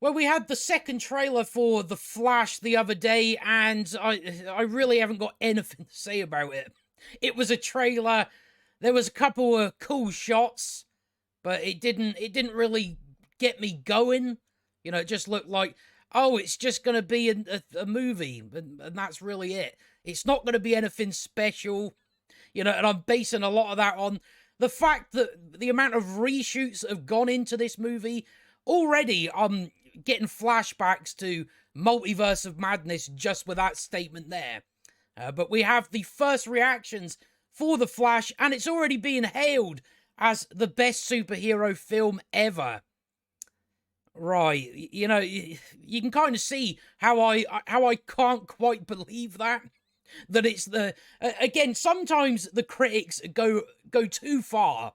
Well, we had the second trailer for The Flash the other day, and I really haven't got anything to say about it. It was a trailer. There was a couple of cool shots, but it didn't really get me going. You know, it just looked like, oh, it's just going to be a movie, and that's really it. It's not going to be anything special, you know, and I'm basing a lot of that on the fact that the amount of reshoots that have gone into this movie already. I'm getting flashbacks to Multiverse of Madness just with that statement there. But we have the first reactions for The Flash, and it's already being hailed as the best superhero film ever. Right, you know, you can kind of see how I can't quite believe that it's the again. Sometimes the critics go too far,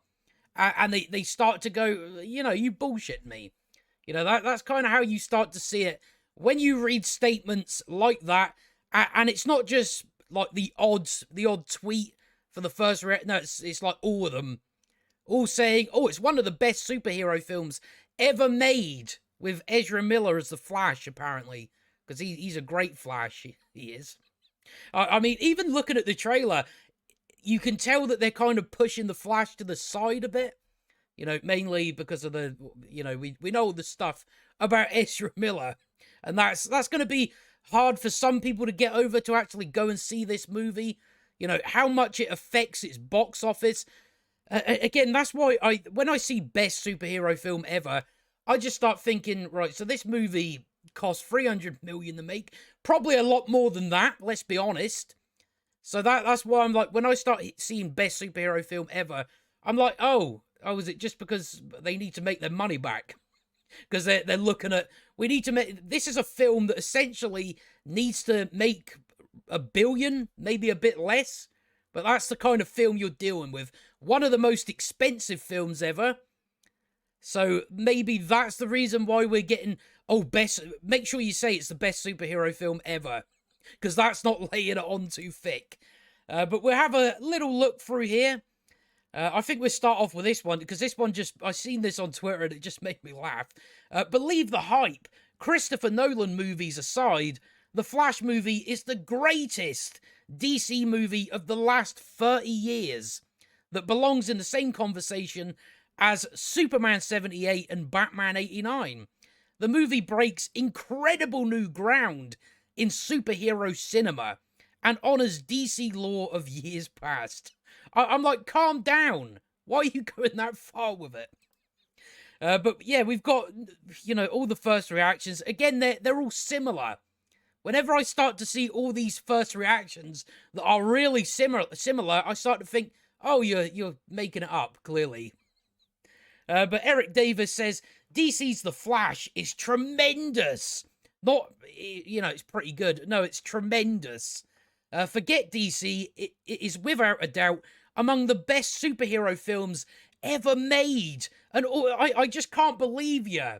and they start to go, you know, you bullshit me. You know, that's kind of how you start to see it when you read statements like that, and it's not just like the odd tweet for the first no, it's like all of them all saying, oh, it's one of the best superhero films ever made, with Ezra Miller as the Flash, apparently, because he's a great Flash. He is. I mean, even looking at the trailer, you can tell that they're kind of pushing the Flash to the side a bit. You know, mainly because of the, you know, we know all the stuff about Ezra Miller, and that's going to be hard for some people to get over, to actually go and see this movie. You know, how much it affects its box office. Again, that's why when I see best superhero film ever, I just start thinking, right, so this movie cost 300 million to make, probably a lot more than that, let's be honest. So that's why I'm like, when I start seeing best superhero film ever, I'm like, oh, is it just because they need to make their money back? Because they're looking at, we need to make, this is a film that essentially needs to make a billion, maybe a bit less, but that's the kind of film you're dealing with. One of the most expensive films ever. So maybe that's the reason why we're getting, oh, best, make sure you say it's the best superhero film ever, because that's not laying it on too thick. But we'll have a little look through here. I think we'll start off with this one, because this one just, I seen this on Twitter and it just made me laugh. Believe the hype. Christopher Nolan movies aside, the Flash movie is the greatest DC movie of the last 30 years that belongs in the same conversation as Superman 78 and Batman 89. The movie breaks incredible new ground in superhero cinema and honors DC lore of years past. I'm like, calm down. Why are you going that far with it? But yeah, we've got, you know, all the first reactions. Again, they're all similar. Whenever I start to see all these first reactions that are really similar, I start to think, oh, you're making it up, clearly. But Eric Davis says, DC's The Flash is tremendous. Not, you know, it's pretty good. No, it's tremendous. Forget DC, it is without a doubt among the best superhero films ever made. And I just can't believe you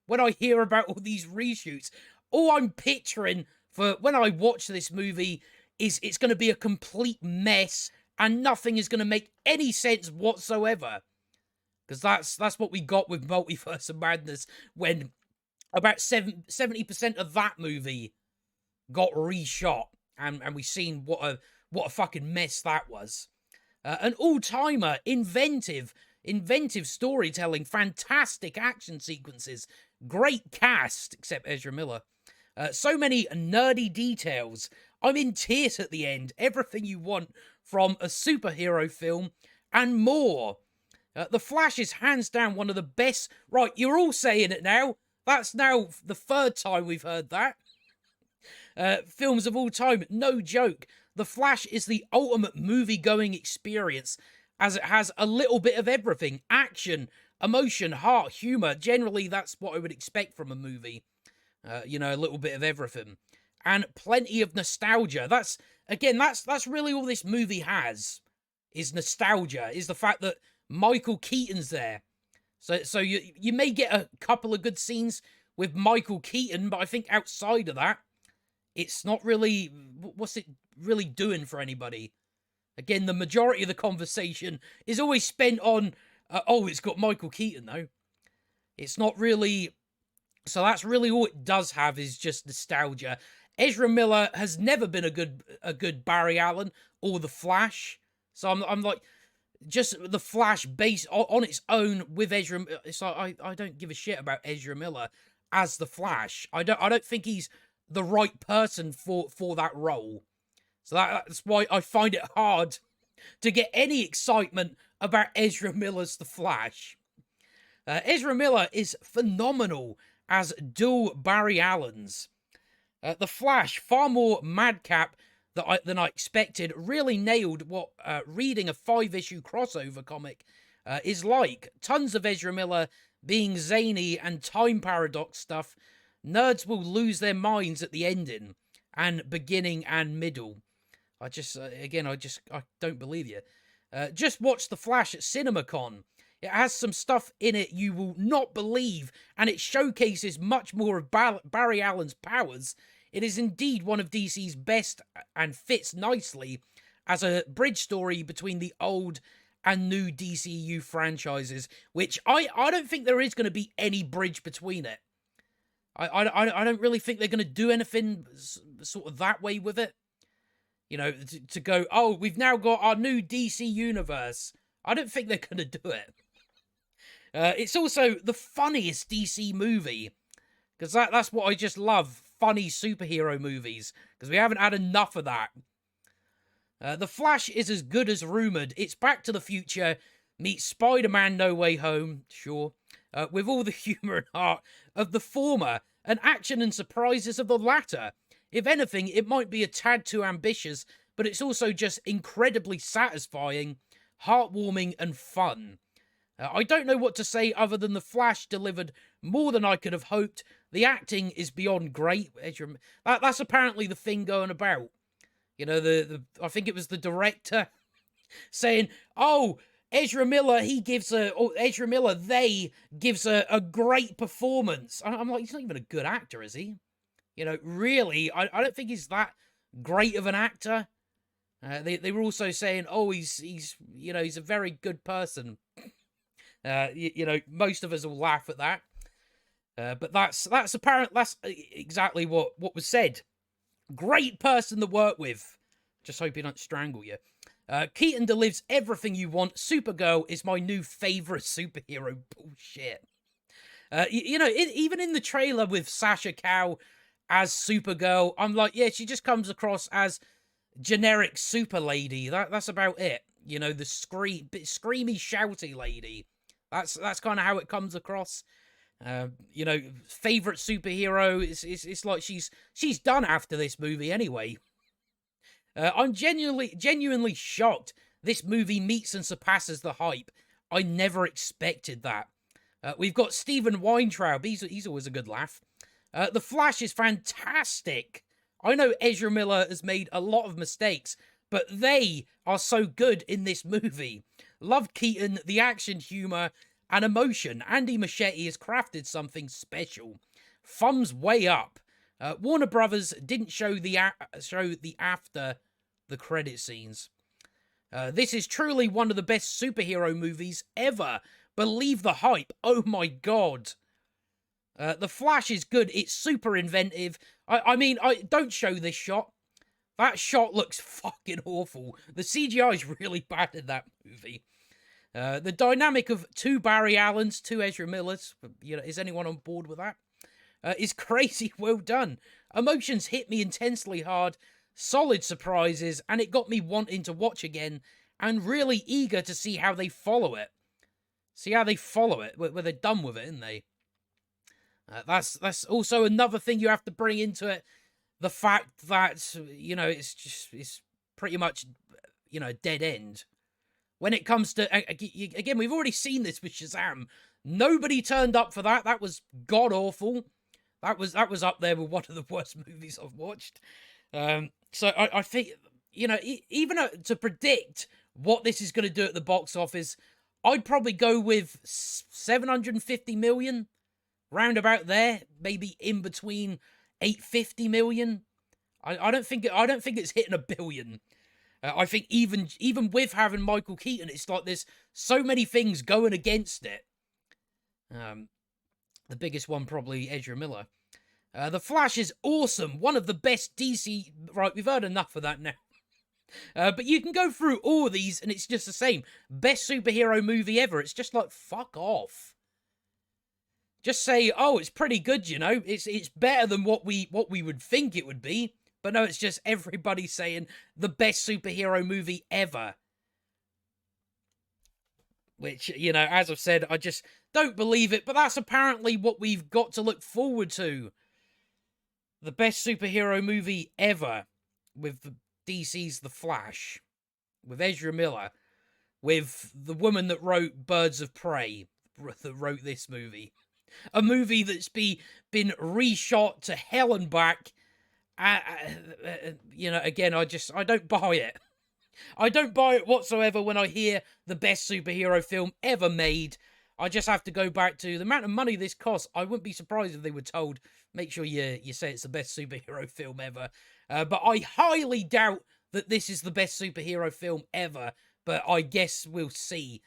when I hear about all these reshoots. All I'm picturing for when I watch this movie is it's going to be a complete mess and nothing is going to make any sense whatsoever. Because that's what we got with Multiverse of Madness, when about 70% of that movie got reshot, and we seen what a fucking mess that was. An all-timer, inventive storytelling, fantastic action sequences, great cast, except Ezra Miller. So many nerdy details. I'm in tears at the end. Everything you want from a superhero film and more. The Flash is hands down one of the best. Right, you're all saying it now. That's now the third time we've heard that. Films of all time, no joke. The Flash is the ultimate movie-going experience, as it has a little bit of everything. Action, emotion, heart, humor. Generally, that's what I would expect from a movie. You know, a little bit of everything. And plenty of nostalgia. That's really all this movie has, is nostalgia, is the fact that Michael Keaton's there. So you may get a couple of good scenes with Michael Keaton, but I think outside of that, it's not really, what's it really doing for anybody? Again, the majority of the conversation is always spent on, oh, it's got Michael Keaton, though. It's not really So that's really all it does have, is just nostalgia. Ezra Miller has never been a good Barry Allen or the Flash. So I'm like, just the Flash based on its own with Ezra. It's like I don't give a shit about Ezra Miller as the Flash. I don't think he's the right person for that role. So that's why I find it hard to get any excitement about Ezra Miller's The Flash. Ezra Miller is phenomenal as dual Barry Allens. The Flash, far more madcap than I expected, really nailed what reading a 5-issue crossover comic is like. Tons of Ezra Miller being zany and time paradox stuff. Nerds will lose their minds at the ending and beginning and middle. I don't believe you. Just watch The Flash at CinemaCon. It has some stuff in it you will not believe, and it showcases much more of Barry Allen's powers. It is indeed one of DC's best and fits nicely as a bridge story between the old and new DCU franchises, which I don't think there is going to be any bridge between it. I don't really think they're going to do anything sort of that way with it. You know, to go, oh, we've now got our new DC universe. I don't think they're going to do it. It's also the funniest DC movie, because that's what I just love, funny superhero movies, because we haven't had enough of that. The Flash is as good as rumoured. It's Back to the Future meets Spider-Man No Way Home, sure, with all the humour and heart of the former, and action and surprises of the latter. If anything, it might be a tad too ambitious, but it's also just incredibly satisfying, heartwarming, and fun. I don't know what to say other than The Flash delivered more than I could have hoped. The acting is beyond great. That's apparently the thing going about. You know, I think it was the director saying, "Oh, Ezra Miller, they gives a great performance." I'm like, he's not even a good actor, is he? You know, really, I don't think he's that great of an actor. They were also saying, "Oh, he's a very good person." Most of us will laugh at that. But that's exactly what was said. Great person to work with. Just hope he don't strangle you. Keaton delivers everything you want. Supergirl is my new favourite superhero. Bullshit. Even in the trailer with Sasha Cow as Supergirl, I'm like, yeah, she just comes across as generic super lady. That's about it. You know, the screamy, shouty lady. That's kind of how it comes across. Favorite superhero. It's like she's done after this movie anyway. I'm genuinely shocked this movie meets and surpasses the hype. I never expected that. We've got Stephen Weintraub. He's always a good laugh. The Flash is fantastic. I know Ezra Miller has made a lot of mistakes, but they are so good in this movie. Love Keaton, the action, humor, and emotion. Andy Muschietti has crafted something special. Thumbs way up. Warner Brothers didn't show the after the credit scenes. This is truly one of the best superhero movies ever. Believe the hype. Oh my god. The Flash is good. It's super inventive. I mean, don't show this shot. That shot looks fucking awful. The CGI is really bad in that movie. The dynamic of two Barry Allens, two Ezra Millers, is anyone on board with that? Is crazy well done. Emotions hit me intensely hard, solid surprises, and it got me wanting to watch again, and really eager to see how they follow it. Where they're done with it, isn't they? That's also another thing you have to bring into it. The fact that, it's pretty much, a dead end. When it comes to, again, we've already seen this with Shazam. Nobody turned up for that. That was god-awful. That was up there with one of the worst movies I've watched. So I think, even to predict what this is going to do at the box office, I'd probably go with 750 million, round about there, maybe in between 850 million. I don't think it's hitting a billion. I think even with having Michael Keaton, it's like there's so many things going against it. The biggest one, probably Ezra Miller. The Flash is awesome. One of the best DC... Right, we've heard enough of that now. But you can go through all of these and it's just the same. Best superhero movie ever. It's just like, fuck off. Just say, oh, it's pretty good, you know. It's better than what we would think it would be. But no, it's just everybody saying the best superhero movie ever. Which, you know, as I've said, I just don't believe it. But that's apparently what we've got to look forward to. The best superhero movie ever. With DC's The Flash. With Ezra Miller. With the woman that wrote Birds of Prey. That wrote this movie. A movie that's been reshot to hell and back. You know, again, I don't buy it. I don't buy it whatsoever when I hear the best superhero film ever made. I just have to go back to the amount of money this costs. I wouldn't be surprised if they were told, make sure you say it's the best superhero film ever. But I highly doubt that this is the best superhero film ever. But I guess we'll see.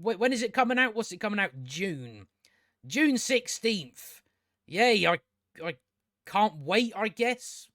When is it coming out? What's it coming out? June 16th. Yay, I can't wait, I guess.